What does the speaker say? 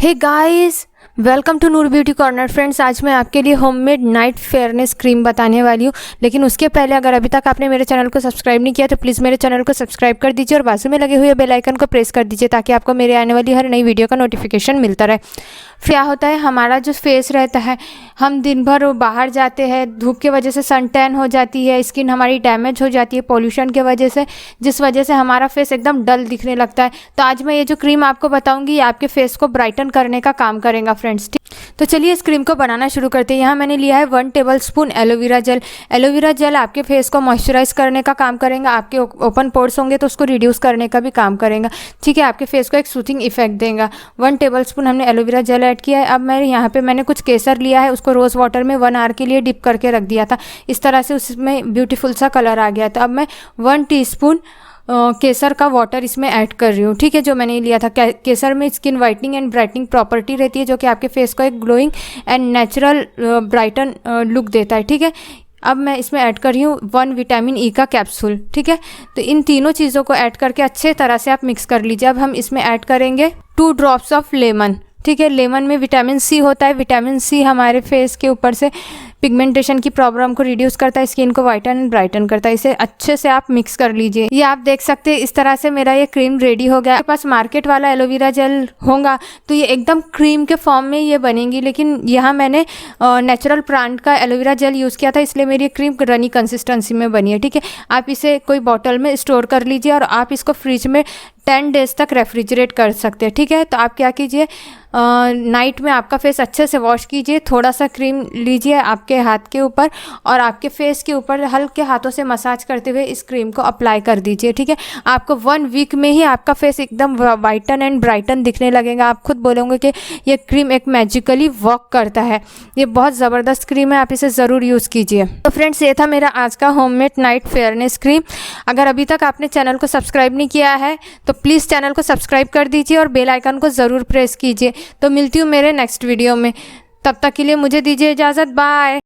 Hey guys, welcome to Noor beauty corner. Friends, आज मैं आपके लिए होममेड नाइट फेयरनेस क्रीम बताने वाली हूँ। लेकिन उसके पहले अगर अभी तक आपने मेरे चैनल को सब्सक्राइब नहीं किया तो प्लीज़ मेरे चैनल को सब्सक्राइब कर दीजिए और बाजू में लगे हुए बेल आइकन को प्रेस कर दीजिए ताकि आपको मेरे आने वाली हर नई वीडियो का नोटिफिकेशन मिलता रहे। क्या होता है, हमारा जो फेस रहता है, हम दिन भर बाहर जाते हैं, धूप की वजह से सन टैन हो जाती है, स्किन हमारी डैमेज हो जाती है पॉल्यूशन के वजह से, जिस वजह से हमारा फेस एकदम डल दिखने लगता है। तो आज मैं ये जो क्रीम आपको बताऊंगी ये आपके फेस को ब्राइटन करने का काम करेगा फ्रेंड्स। तो चलिए इस क्रीम को बनाना शुरू करते हैं। यहाँ मैंने लिया है 1 tablespoon aloe vera gel. Aloe vera gel आपके फेस को मॉइस्चराइज करने का काम करेगा, आपके ओपन पोर्स होंगे तो उसको रिड्यूस करने का भी काम करेगा। ठीक है, आपके फेस को एक सूथिंग इफेक्ट देगा। 1 टेबलस्पून हमने एलोवेरा जेल ऐड किया है। अब मैं यहाँ पे मैंने कुछ केसर लिया है, उसको रोज़ वाटर में 1 आवर के लिए डिप करके रख दिया था। इस तरह से उसमें ब्यूटीफुल सा कलर आ गया था। अब मैं 1 टीस्पून केसर का वाटर इसमें ऐड कर रही हूँ। ठीक है, जो मैंने लिया था। केसर में skin whitening and brightening property रहती है जो कि आपके फेस को एक glowing and natural brighten look देता है। ठीक है, अब मैं इसमें ऐड कर रही हूँ 1 विटामिन ई का कैप्सूल। ठीक है, तो इन तीनों चीज़ों को ऐड करके अच्छे तरह से आप मिक्स कर लीजिए। अब हम इसमें ऐड करेंगे 2 ड्रॉप्स ऑफ लेमन। ठीक है, लेमन में विटामिन सी होता है। विटामिन सी हमारे फेस के ऊपर से पिगमेंटेशन की प्रॉब्लम को रिड्यूस करता है, स्किन को वाइटन एंड ब्राइटन करता है। इसे अच्छे से आप मिक्स कर लीजिए। ये आप देख सकते हैं, इस तरह से मेरा ये क्रीम रेडी हो गया। आपके पास मार्केट वाला एलोवेरा जेल होगा तो ये एकदम क्रीम के फॉर्म में ये बनेगी, लेकिन यहाँ मैंने नेचुरल प्लांट का एलोवेरा जेल यूज़ किया था, इसलिए मेरी क्रीम रनी कंसिस्टेंसी में बनी है। ठीक है, आप इसे कोई बॉटल में स्टोर कर लीजिए और आप इसको फ्रिज में 10 डेज तक रेफ्रिजरेट कर सकते हैं। ठीक है, तो आप क्या कीजिए, नाइट में आपका फेस अच्छे से वॉश कीजिए, थोड़ा सा क्रीम लीजिए आपके हाथ के ऊपर और आपके फेस के ऊपर हल्के हाथों से मसाज करते हुए इस क्रीम को अप्लाई कर दीजिए। ठीक है, आपको 1 वीक में ही आपका फेस एकदम वाइटन एंड ब्राइटन दिखने लगेगा। आप खुद बोलोगे कि ये क्रीम एक मैजिकली वर्क करता है। ये बहुत ज़बरदस्त क्रीम है, आप इसे ज़रूर यूज़ कीजिए। तो फ्रेंड्स, ये था मेरा आज का होममेड नाइट फेयरनेस क्रीम। अगर अभी तक आपने चैनल को सब्सक्राइब नहीं किया है तो प्लीज़ चैनल को सब्सक्राइब कर दीजिए और बेल आइकन को ज़रूर प्रेस कीजिए। तो मिलती हूँ मेरे नेक्स्ट वीडियो में, तब तक के लिए मुझे दीजिए इजाज़त। बाय।